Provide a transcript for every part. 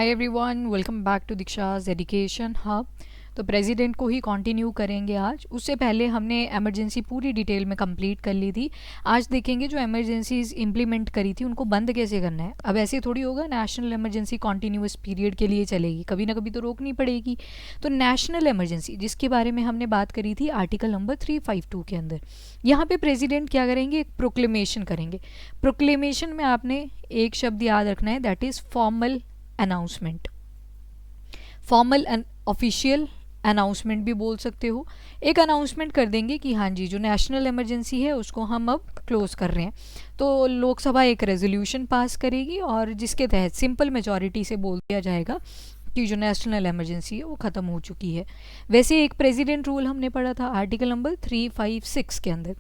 Hi everyone, welcome back to Diksha's education hub. तो president को ही कंटिन्यू करेंगे आज। उससे पहले हमने एमरजेंसी पूरी डिटेल में कंप्लीट कर ली थी। आज देखेंगे जो एमरजेंसीज इंप्लीमेंट करी थी उनको बंद कैसे करना है। अब ऐसे थोड़ी होगा नेशनल एमरजेंसी कॉन्टीन्यूस पीरियड के लिए चलेगी, कभी ना कभी तो रोकनी पड़ेगी। तो नेशनल एमरजेंसी जिसके बारे में हमने बात करी थी आर्टिकल नंबर 352 के अंदर, यहाँ पे प्रेसिडेंट क्या करेंगे, एक प्रोक्लेमेशन करेंगे। प्रोक्लेमेशन में आपने एक शब्द याद रखना है, that is formal announcement. Formal official announcement भी बोल सकते हो। एक अनाउंसमेंट कर देंगे कि हाँ जी, जो नेशनल इमरजेंसी है उसको हम अब क्लोज कर रहे हैं। तो लोकसभा एक रेजोल्यूशन पास करेगी और जिसके तहत सिंपल मेजॉरिटी से बोल दिया जाएगा कि जो नेशनल इमरजेंसी है वो ख़त्म हो चुकी है। वैसे एक प्रेसिडेंट रूल हमने पढ़ा था आर्टिकल नंबर 356 के अंदर,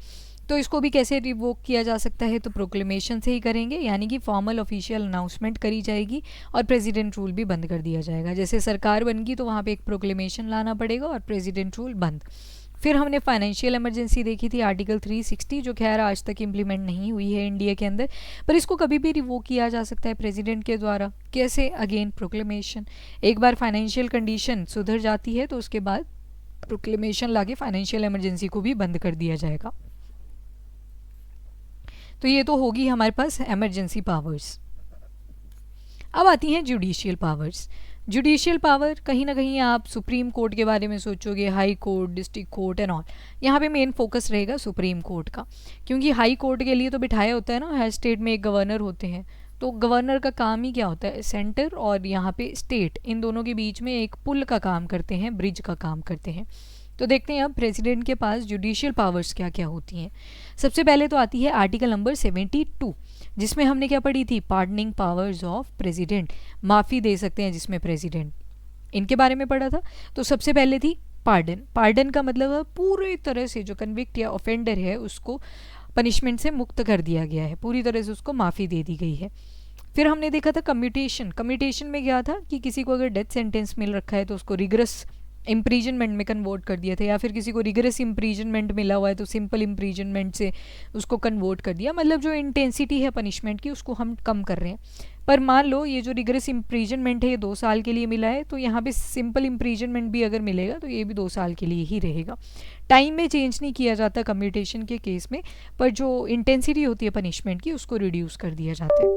तो इसको भी कैसे रिवोक किया जा सकता है, तो प्रोक्लेमेशन से ही करेंगे, यानी कि फॉर्मल ऑफिशियल अनाउंसमेंट करी जाएगी और प्रेसिडेंट रूल भी बंद कर दिया जाएगा। जैसे सरकार बन गई तो वहाँ पे एक प्रोक्लेमेशन लाना पड़ेगा और प्रेसिडेंट रूल बंद। फिर हमने फाइनेंशियल इमरजेंसी देखी थी आर्टिकल 360, जो खैर आज तक इम्प्लीमेंट नहीं हुई है इंडिया के अंदर, पर इसको कभी भी रिवोक किया जा सकता है प्रेसिडेंट के द्वारा। कैसे? Again proclamation. एक बार फाइनेंशियल कंडीशन सुधर जाती है तो उसके बाद प्रोक्लेमेशन लाके फाइनेंशियल इमरजेंसी को भी बंद कर दिया जाएगा। तो ये तो होगी हमारे पास इमरजेंसी पावर्स। अब आती हैं जुडिशियल पावर्स। जुडिशियल पावर कहीं ना कहीं आप सुप्रीम कोर्ट के बारे में सोचोगे, high court, district court and all. यहाँ पे मेन फोकस रहेगा सुप्रीम कोर्ट का, क्योंकि हाई कोर्ट के लिए तो बिठाया होता है ना, हर स्टेट में एक गवर्नर होते हैं। तो गवर्नर का काम ही क्या होता है, सेंटर और यहाँ पे स्टेट, इन दोनों के बीच में एक पुल का काम करते हैं, ब्रिज का काम करते हैं। तो देखते हैं अब प्रेसिडेंट के पास जुडिशियल पावर्स क्या क्या होती हैं। सबसे पहले तो आती है आर्टिकल नंबर 72, जिसमें हमने क्या पढ़ी थी, पार्डनिंग पावर्स ऑफ प्रेसिडेंट, माफ़ी दे सकते हैं जिसमें प्रेसिडेंट, इनके बारे में पढ़ा था। तो सबसे पहले थी पार्डन। पार्डन का मतलब है पूरी तरह से जो कन्विक्ट या ऑफेंडर है उसको पनिशमेंट से मुक्त कर दिया गया है, पूरी तरह से उसको माफ़ी दे दी गई है। फिर हमने देखा था कम्यूटेशन। कम्यूटेशन में क्या था कि किसी को अगर डेथ सेंटेंस मिल रखा है तो उसको रिगरस इम्प्रीजनमेंट में कन्वर्ट कर दिया था, या फिर किसी को रिगरस इम्प्रीजनमेंट मिला हुआ है तो सिंपल इम्प्रीजनमेंट से उसको कन्वर्ट कर दिया। मतलब जो इंटेंसिटी है पनिशमेंट की उसको हम कम कर रहे हैं। पर मान लो ये जो रिगरस इम्प्रीजनमेंट है ये 2 साल के लिए मिला है, तो यहाँ पे सिंपल इम्प्रीजनमेंट भी अगर मिलेगा तो ये भी 2 साल के लिए ही रहेगा। टाइम में चेंज नहीं किया जाता कम्यूटेशन के केस में, पर जो इंटेंसिटी होती है पनिशमेंट की उसको रिड्यूस कर दिया जाता है।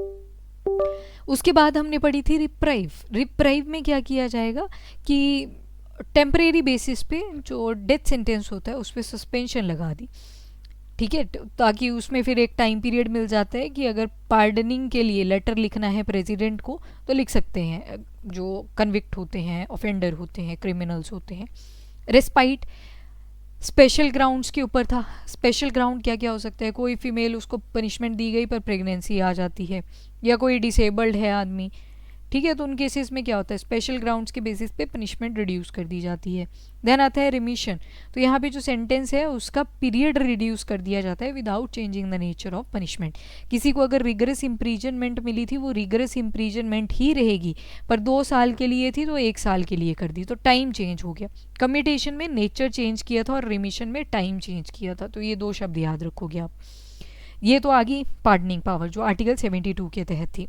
उसके बाद हमने पढ़ी थी रिप्राइव। रिप्राइव में क्या किया जाएगा कि टेम्परेरी बेसिस पे जो डेथ सेंटेंस होता है उस पर सस्पेंशन लगा दी, ठीक है, ताकि उसमें फिर एक टाइम पीरियड मिल जाता है कि अगर पार्डनिंग के लिए लेटर लिखना है प्रेसिडेंट को तो लिख सकते हैं, जो कन्विक्ट होते हैं, ऑफेंडर होते हैं, क्रिमिनल्स होते हैं। रेस्पाइट स्पेशल ग्राउंड्स के ऊपर था। स्पेशल ग्राउंड क्या क्या हो सकता है, कोई फीमेल, उसको पनिशमेंट दी गई पर प्रेगनेंसी आ जाती है, या कोई डिसेबल्ड है आदमी, ठीक है, तो उन केसेस में क्या होता है, स्पेशल ग्राउंड्स के बेसिस पे पनिशमेंट रिड्यूस कर दी जाती है। देन आता है रिमिशन। तो यहाँ पे जो सेंटेंस है उसका पीरियड रिड्यूस कर दिया जाता है without changing the nature of punishment. किसी को अगर रिगरस इम्प्रीजनमेंट मिली थी वो रिगरस इम्प्रीजनमेंट ही रहेगी, पर 2 साल के लिए थी तो 1 साल के लिए कर दी, तो टाइम चेंज हो गया। कम्यूटेशन में नेचर चेंज किया था और रिमिशन में टाइम चेंज किया था। तो ये 2 शब्द याद रखोगे आप। ये तो आ गई पार्डनिंग पावर जो आर्टिकल 72 के तहत थी।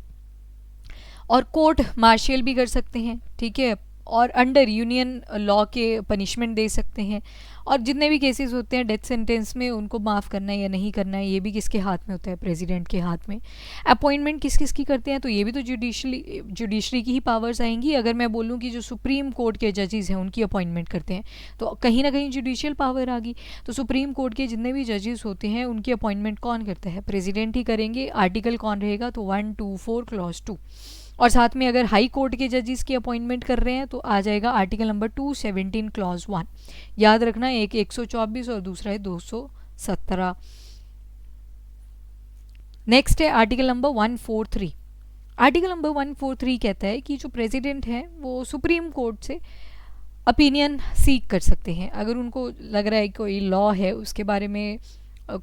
और कोर्ट मार्शियल भी कर सकते हैं, ठीक है, और अंडर यूनियन लॉ के पनिशमेंट दे सकते हैं। और जितने भी केसेस होते हैं डेथ सेंटेंस में, उनको माफ़ करना है या नहीं करना है ये भी किसके हाथ में होता है, प्रेसिडेंट के हाथ में। अपॉइंटमेंट किस किस की करते हैं, तो ये भी तो जुडिशरी की ही पावर्स आएंगी। अगर मैं बोलूँ कि जो सुप्रीम कोर्ट के जजेस हैं उनकी अपॉइंटमेंट करते हैं तो कहीं ना कहीं जुडिशियल पावर आ गई। तो सुप्रीम कोर्ट के जितने भी जजेस होते हैं उनकी अपॉइंटमेंट कौन करता है, प्रेसिडेंट ही करेंगे। आर्टिकल कौन रहेगा, तो 124 क्लॉज 2। और साथ में अगर हाई कोर्ट के जजेस की अपॉइंटमेंट कर रहे हैं तो आ जाएगा आर्टिकल नंबर 217 क्लॉज 1। याद रखना, एक 124 और दूसरा है 217। नेक्स्ट है आर्टिकल नंबर 143। आर्टिकल नंबर 143 कहता है कि जो प्रेसिडेंट है वो सुप्रीम कोर्ट से ओपिनियन सीक कर सकते हैं। अगर उनको लग रहा है कोई लॉ है उसके बारे में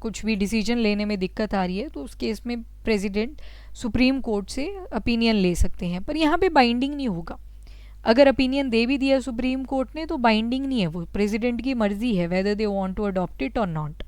कुछ भी डिसीजन लेने में दिक्कत आ रही है तो उस केस में प्रेसिडेंट सुप्रीम कोर्ट से ओपिनियन ले सकते हैं, पर यहाँ पे बाइंडिंग नहीं होगा। अगर ओपिनियन दे भी दिया सुप्रीम कोर्ट ने तो बाइंडिंग नहीं है, वो प्रेसिडेंट की मर्जी है whether they want to adopt it और नॉट।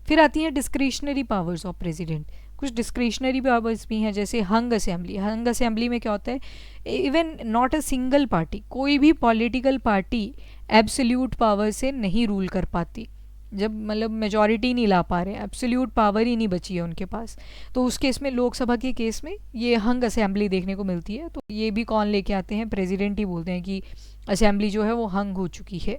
फिर आती है डिस्क्रिशनरी पावर्स ऑफ प्रेसिडेंट। कुछ डिस्क्रिशनरी पावर्स भी हैं, जैसे हंग असेंबली। हंग असेंबली में क्या होता है, even not a single party, कोई भी पॉलिटिकल पार्टी एब्सोल्यूट पावर से नहीं रूल कर पाती। जब मतलब मेजॉरिटी नहीं ला पा रहे हैं, एब्सोल्यूट पावर ही नहीं बची है उनके पास, तो उस केस में, लोकसभा के केस में ये हंग असेंबली देखने को मिलती है। तो ये भी कौन लेके आते हैं, प्रेसिडेंट ही बोलते हैं कि असेंबली जो है वो हंग हो चुकी है।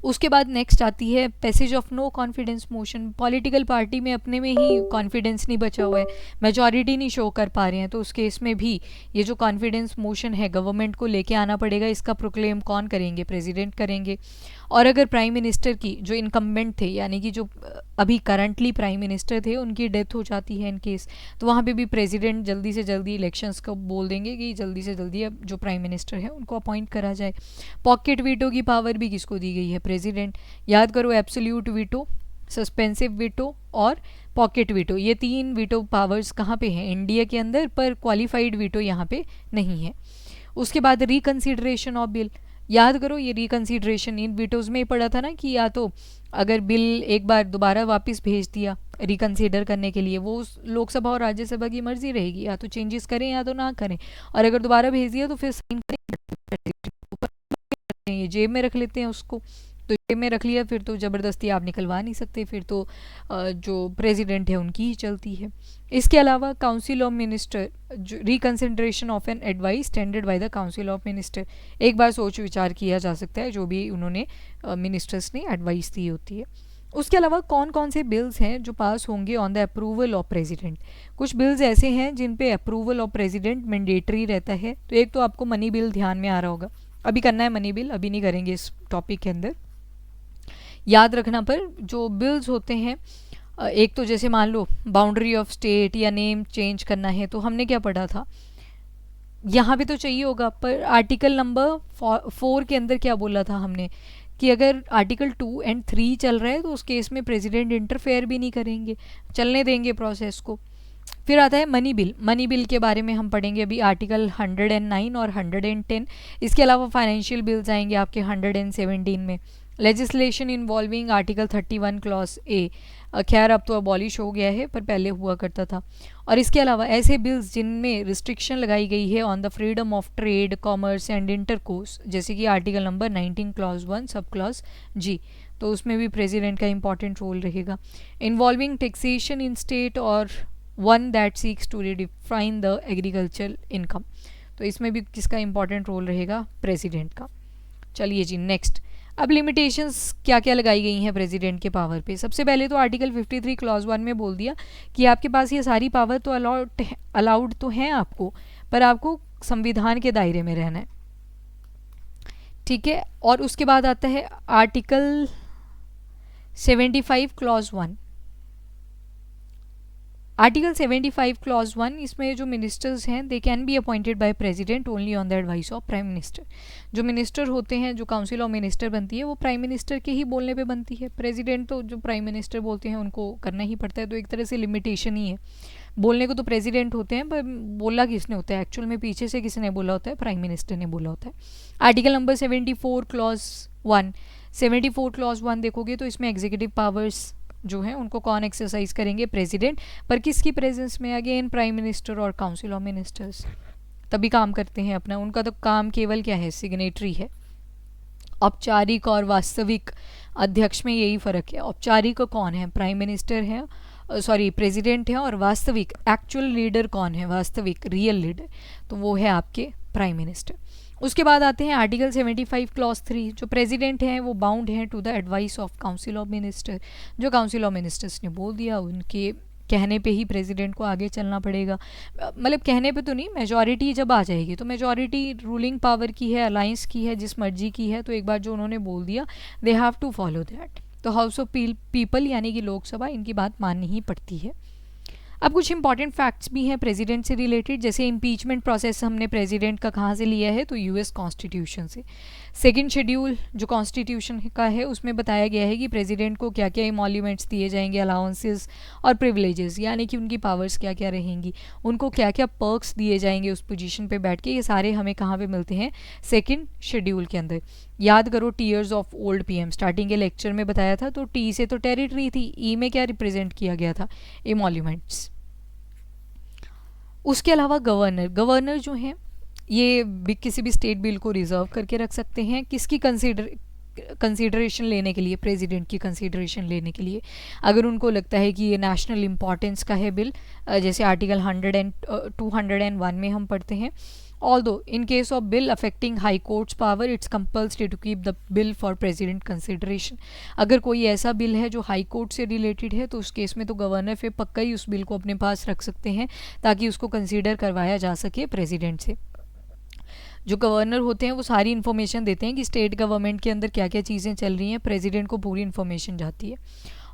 उसके बाद नेक्स्ट आती है passage of no confidence motion. Political party में अपने में ही कॉन्फिडेंस नहीं बचा हुआ है, मेजॉरिटी नहीं शो कर पा रहे हैं, तो उस केस में भी ये जो कॉन्फिडेंस मोशन है गवर्नमेंट को लेके आना पड़ेगा। इसका प्रोक्लेम कौन करेंगे, प्रेसिडेंट करेंगे। और अगर प्राइम मिनिस्टर की जो इनकम्बेंट थे, यानी कि जो अभी करंटली प्राइम मिनिस्टर थे, उनकी डेथ हो जाती है इन केस, तो वहाँ पे भी प्रेसिडेंट जल्दी से जल्दी इलेक्शंस को बोल देंगे कि जल्दी से जल्दी अब जो प्राइम मिनिस्टर है उनको अपॉइंट करा जाए। पॉकेट वीटो की पावर भी किसको दी गई है, प्रेसिडेंट। याद करो, एब्सोल्यूट वीटो, सस्पेंसिव वीटो और पॉकेट वीटो, ये 3 वीटो पावर्स कहाँ पे हैं, इंडिया के अंदर, पर क्वालिफाइड वीटो यहाँ पे नहीं है। उसके बाद रिकन्सिडरेशन ऑफ बिल। याद करो, ये रिकन्सिडरेशन इन वीटोज़ में ही पड़ा था ना, कि या तो अगर बिल एक बार दोबारा वापस भेज दिया रिकन्सिडर करने के लिए, वो लोकसभा और राज्यसभा की मर्जी रहेगी, या तो चेंजेस करें या तो ना करें। और अगर दोबारा भेज दिया तो फिर साइन करें, ये जेब में रख लेते हैं उसको। तो जेब में रख लिया फिर तो ज़बरदस्ती आप निकलवा नहीं सकते, फिर तो जो प्रेसिडेंट है उनकी ही चलती है। इसके अलावा काउंसिल ऑफ मिनिस्टर, जो reconsideration of an advice tendered by the council of minister, एक बार सोच विचार किया जा सकता है जो भी उन्होंने मिनिस्टर्स ने एडवाइस दी होती है। उसके अलावा कौन कौन से बिल्स हैं जो पास होंगे on the approval of president. कुछ बिल्स ऐसे हैं जिन पे अप्रूवल ऑफ प्रेसिडेंट मैंडेटरी रहता है। तो एक तो आपको मनी बिल ध्यान में आ रहा होगा, अभी करना है मनी बिल, अभी नहीं करेंगे इस टॉपिक के अंदर। याद रखना, पर जो बिल्स होते हैं, एक तो जैसे मान लो बाउंड्री ऑफ स्टेट या नेम चेंज करना है, तो हमने क्या पढ़ा था, यहाँ भी तो चाहिए होगा, पर आर्टिकल नंबर 4 के अंदर क्या बोला था हमने, कि अगर आर्टिकल 2 एंड 3 चल रहा है तो उस केस में प्रेसिडेंट इंटरफेयर भी नहीं करेंगे, चलने देंगे प्रोसेस को। फिर आता है मनी बिल। मनी बिल के बारे में हम पढ़ेंगे अभी आर्टिकल 109 और 110। इसके अलावा फाइनेंशियल बिल्स आएंगे आपके 117 में। Legislation involving article 31 clause A, खैर अब तो अबॉलिश हो गया है, पर पहले हुआ करता था। और इसके अलावा ऐसे बिल्स जिनमें रिस्ट्रिक्शन लगाई गई है on the freedom of trade, commerce and intercourse, जैसे कि article number 19 clause 1 sub clause जी, तो उसमें भी प्रेसिडेंट का इंपॉर्टेंट रोल रहेगा। इन्वॉल्विंग टैक्सेशन इन स्टेट और one that seeks to redefine the agriculture income, तो इसमें भी किसका इंपॉर्टेंट रोल रहेगा, प्रेसिडेंट का। चलिए जी नेक्स्ट, अब लिमिटेशंस क्या क्या लगाई गई हैं प्रेसिडेंट के पावर पे। सबसे पहले तो आर्टिकल 53 क्लॉज 1 में बोल दिया कि आपके पास ये सारी पावर तो अलाउड तो हैं आपको, पर आपको संविधान के दायरे में रहना है, ठीक है। और उसके बाद आता है आर्टिकल 75 क्लॉज 1। आर्टिकल 75 क्लॉज 1, इसमें जो मिनिस्टर्स हैं they can be appointed by president only on the advice of prime minister. जो मिनिस्टर होते हैं, जो काउंसिल ऑफ मिनिस्टर बनती है, वो प्राइम मिनिस्टर के ही बोलने पे बनती है। प्रेसिडेंट तो जो प्राइम मिनिस्टर बोलते हैं उनको करना ही पड़ता है, तो एक तरह से लिमिटेशन ही है। बोलने को तो प्रेसिडेंट होते हैं, पर बोला किसने होता है एक्चुअल में, पीछे से किसने बोला होता है, प्राइम मिनिस्टर ने बोला होता है। आर्टिकल नंबर 74 क्लॉज 1, 74 क्लॉज 1 देखोगे तो इसमें एग्जीक्यूटिव पावर्स जो है उनको कौन एक्सरसाइज करेंगे, प्रेसिडेंट, पर किसकी प्रेजेंस में, अगेन प्राइम मिनिस्टर और काउंसिल ऑफ मिनिस्टर्स तभी काम करते हैं अपना। उनका तो काम केवल क्या है, सिग्नेटरी है। औपचारिक और वास्तविक अध्यक्ष में यही फ़र्क है। औपचारिक कौन है, प्राइम मिनिस्टर है, सॉरी प्रेसिडेंट है, और वास्तविक एक्चुअल लीडर कौन है, वास्तविक रियल लीडर, तो वो है आपके प्राइम मिनिस्टर। उसके बाद आते हैं आर्टिकल 75 क्लॉज 3, जो प्रेसिडेंट हैं वो बाउंड हैं to the advice of council of minister. जो काउंसिल ऑफ मिनिस्टर्स ने बोल दिया उनके कहने पे ही प्रेसिडेंट को आगे चलना पड़ेगा। मतलब कहने पे तो नहीं, मेजॉरिटी जब आ जाएगी तो मेजॉरिटी रूलिंग पावर की है, अलायंस की है, जिस मर्जी की है, तो एक बार जो उन्होंने बोल दिया they have to follow that. तो हाउस ऑफ पीपल यानी कि लोकसभा, इनकी बात माननी ही पड़ती है। अब कुछ इंपॉर्टेंट फैक्ट्स भी हैं प्रेसिडेंट से रिलेटेड, जैसे इम्पीचमेंट प्रोसेस हमने प्रेसिडेंट का कहाँ से लिया है, तो यूएस कॉन्स्टिट्यूशन से। सेकंड शेड्यूल जो कॉन्स्टिट्यूशन का है उसमें बताया गया है कि प्रेसिडेंट को क्या क्या इमॉल्यूमेंट्स दिए जाएंगे, अलाउंसेस और प्रिविलेजेस, यानी कि उनकी पावर्स क्या क्या रहेंगी, उनको क्या क्या पर्क्स दिए जाएंगे उस पोजीशन पे बैठ के, ये सारे हमें कहाँ पे मिलते हैं, सेकंड शेड्यूल के अंदर। याद करो tears of old PM, starting के लेक्चर में बताया था, तो टी से तो टेरिटरी थी, ई में क्या रिप्रेजेंट किया गया था, इमॉल्यूमेंट्स। उसके अलावा गवर्नर, गवर्नर जो हैं ये किसी भी स्टेट बिल को रिजर्व करके रख सकते हैं, किसकी कंसीडरेशन लेने के लिए, प्रेसिडेंट की कंसीडरेशन लेने के लिए, अगर उनको लगता है कि ये नेशनल इम्पॉर्टेंस का है बिल, जैसे आर्टिकल 201 में हम पढ़ते हैं, although in case of bill affecting high court's power it's compulsory to keep the bill for president consideration। अगर कोई ऐसा बिल है जो हाई कोर्ट से रिलेटेड है तो उस केस में तो गवर्नर फिर पक्का ही उस बिल को अपने पास रख सकते हैं ताकि उसको कंसीडर करवाया जा सके प्रेसिडेंट से। जो गवर्नर होते हैं वो सारी इन्फॉर्मेशन देते हैं कि स्टेट गवर्नमेंट के अंदर क्या क्या चीज़ें चल रही हैं, प्रेसिडेंट को पूरी इन्फॉर्मेशन जाती है।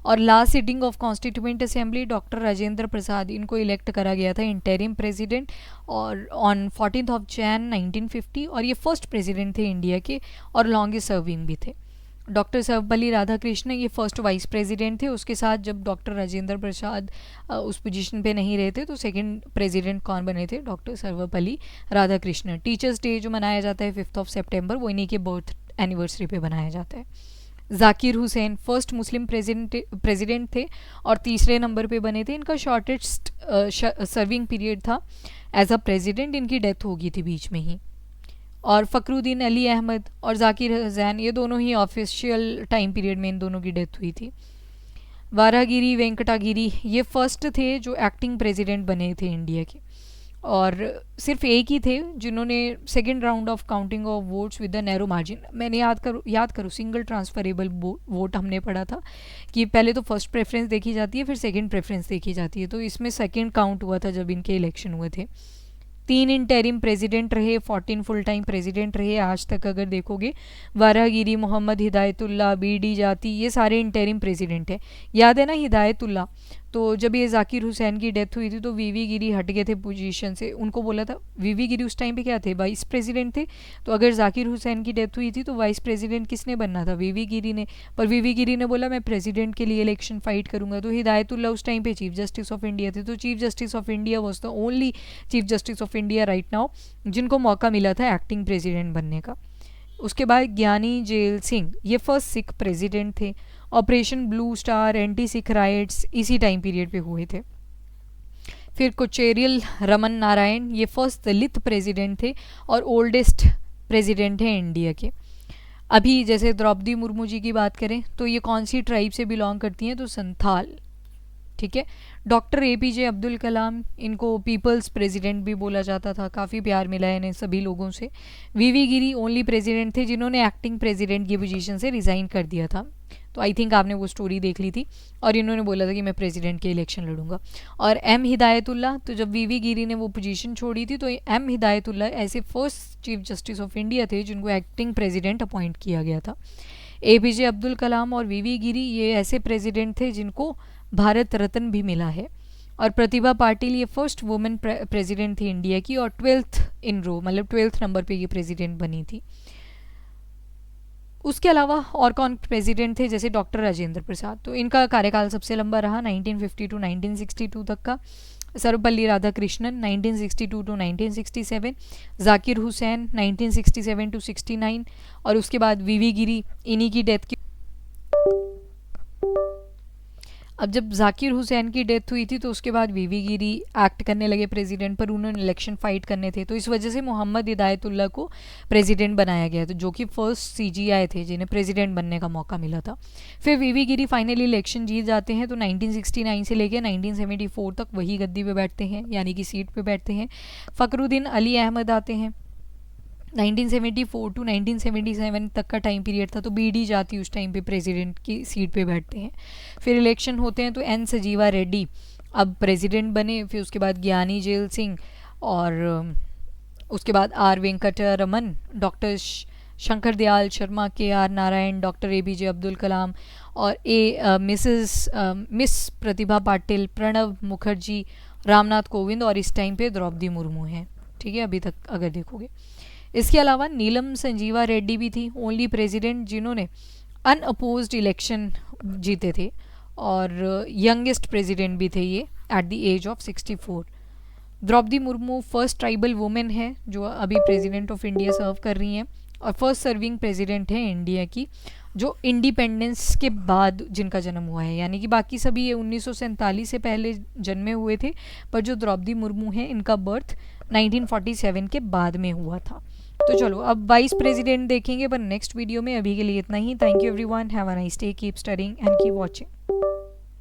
और last sitting of constituent assembly doctor Rajendra Prasad, इनको इलेक्ट करा गया था इंटरिम प्रेसिडेंट और ऑन 14 ऑफ जैन 1950, और ये फर्स्ट प्रेसिडेंट थे इंडिया के और लॉन्गेस्ट सर्विंग भी थे। डॉक्टर सर्वपल्ली राधाकृष्णन ये फर्स्ट वाइस प्रेसिडेंट थे, उसके साथ जब डॉक्टर राजेंद्र प्रसाद उस पोजीशन पे नहीं रहे थे तो सेकंड प्रेसिडेंट कौन बने थे, doctor Sarvepalli Radhakrishnan. Teachers day जो मनाया जाता है 5 सितंबर, वो इन्हीं के बर्थ एनिवर्सरी पे बनाया जाता है। Zakir Hussain first Muslim president थे और तीसरे नंबर पे बने थे, इनका शॉर्टेस्ट सर्विंग पीरियड था एज अ प्रेसिडेंट, इनकी डेथ हो गई थी बीच में ही। और फ़खरुद्दीन अली अहमद और जाकिर हुसैन ये दोनों ही ऑफिशियल टाइम पीरियड में इन दोनों की डेथ हुई थी। वारागिरी वेंकटागिरी ये फर्स्ट थे जो एक्टिंग प्रेसिडेंट बने थे इंडिया के, और सिर्फ एक ही थे जिन्होंने second round of counting of votes with the narrow margin, मैंने याद करो सिंगल ट्रांसफरेबल वोट हमने पढ़ा था कि पहले तो फर्स्ट प्रेफरेंस देखी जाती है फिर सेकंड प्रेफरेंस देखी जाती है, तो इसमें सेकंड काउंट हुआ था जब इनके इलेक्शन हुए थे। 3 इंटरिम प्रेसिडेंट रहे, 14 फुल टाइम प्रेसिडेंट रहे आज तक। अगर देखोगे वारागिरी, मोहम्मद हिदायतुल्ला, बीडी जाती, ये सारे इंटरिम प्रेसिडेंट हैं। याद है ना हिदायतुल्ला, तो जब ये जाकिर हुसैन की डेथ हुई थी तो वीवी गिरी हट गए थे पोजीशन से, उनको बोला था, वीवी गिरी उस टाइम पे क्या थे, वाइस प्रेसिडेंट थे, तो अगर जाकिर हुसैन की डेथ हुई थी तो वाइस प्रेसिडेंट किसने बनना था, वीवी गिरी ने, पर वीवी गिरी ने बोला मैं प्रेसिडेंट के लिए इलेक्शन फाइट करूंगा। तो हिदायतुल्ला उस टाइम पे चीफ जस्टिस ऑफ इंडिया थे, तो chief justice of India was the only chief justice of India right now जिनको मौका मिला था एक्टिंग प्रेसिडेंट बनने का। उसके बाद ज्ञानी जेल सिंह ये फर्स्ट सिख प्रेसिडेंट थे, operation blue star, anti Sikh rights इसी टाइम पीरियड पे हुए थे। फिर कोचेरियल रमन नारायण ये फर्स्ट दलित प्रेसिडेंट थे और ओल्डेस्ट प्रेसिडेंट हैं इंडिया के। अभी जैसे द्रौपदी मुर्मू जी की बात करें तो ये कौन सी ट्राइब से बिलोंग करती हैं, तो संथाल, ठीक है। डॉक्टर APJ अब्दुल कलाम, इनको पीपल्स प्रेसिडेंट भी बोला जाता था, काफ़ी प्यार मिला है इन्हें सभी लोगों से। वीवी गिरी ओनली प्रेसिडेंट थे जिन्होंने एक्टिंग प्रेसिडेंट की पोजीशन से रिज़ाइन कर दिया था, तो आई थिंक आपने वो स्टोरी देख ली थी, और इन्होंने बोला था कि मैं प्रेसिडेंट के इलेक्शन लड़ूंगा। और M हिदायतुल्ला, तो जब वीवी गिरी ने वो पोजीशन छोड़ी थी तो M हिदायतुल्ला ऐसे first chief justice of India थे जिनको एक्टिंग प्रेसिडेंट अपॉइंट किया गया था। APJ अब्दुल कलाम और वीवी गिरी ये ऐसे प्रेसिडेंट थे जिनको भारत रत्न भी मिला है। और प्रतिभा पाटिल ये फर्स्ट वुमेन प्रेसिडेंट थी इंडिया की और 12th इन रो, मतलब 12th नंबर पे ये प्रेसिडेंट बनी थी। उसके अलावा और कौन प्रेसिडेंट थे, जैसे डॉक्टर राजेंद्र प्रसाद, तो इनका कार्यकाल सबसे लंबा रहा 1950 टू 1962 तक का। सर्वपल्ली राधाकृष्णन 1962 टू 1967, जाकिर हुसैन 1967 टू 69, और उसके बाद वीवी गिरी, इन्हीं की डेथ की। अब जब जाकिर हुसैन की डेथ हुई थी तो उसके बाद वीवी गिरी एक्ट करने लगे प्रेसिडेंट, पर उन्होंने इलेक्शन फाइट करने थे, तो इस वजह से मोहम्मद हिदायतुल्ला को प्रेसिडेंट बनाया गया था, जो कि फर्स्ट CGI थे जिन्हें प्रेसिडेंट बनने का मौका मिला था। फिर वीवी गिरी फाइनली इलेक्शन जीत जाते हैं, तो 1969 से लेकर 1974 तक वही गद्दी पे बैठते हैं, यानी कि सीट पे बैठते हैं। फ़खरुद्दीन अली अहमद आते हैं, 1974 टू 1977 तक का टाइम पीरियड था, तो BD जाती उस टाइम पे प्रेसिडेंट की सीट पे बैठते हैं। फिर इलेक्शन होते हैं तो N सजीवा रेड्डी अब प्रेसिडेंट बने, फिर उसके बाद ज्ञानी जेल सिंह, और उसके बाद R Venkataraman, doctor Shankar Dayal Sharma, KR Narayan, doctor APJ Abdul Kalam, और मिस प्रतिभा पाटिल, प्रणब मुखर्जी, रामनाथ कोविंद और इस टाइम पे द्रौपदी मुर्मू हैं, ठीक है, अभी तक अगर देखोगे। इसके अलावा नीलम संजीवा रेड्डी भी थी, ओनली प्रेसिडेंट जिन्होंने अनअपोज्ड इलेक्शन जीते थे और यंगेस्ट प्रेसिडेंट भी थे ये at the age of 64। Draupadi Murmu first tribal women है जो अभी प्रेसिडेंट ऑफ इंडिया सर्व कर रही हैं और फर्स्ट सर्विंग प्रेसिडेंट है इंडिया की जो इंडिपेंडेंस के बाद जिनका जन्म हुआ है, यानी कि बाकी सभी ये 1947 से पहले जन्मे हुए थे, पर जो द्रौपदी मुर्मू हैं इनका बर्थ 1947 के बाद में हुआ था। तो चलो अब वाइस प्रेसिडेंट देखेंगे पर नेक्स्ट वीडियो में। अभी के लिए इतना ही। Thank you everyone, have a nice day, keep studying and keep watching.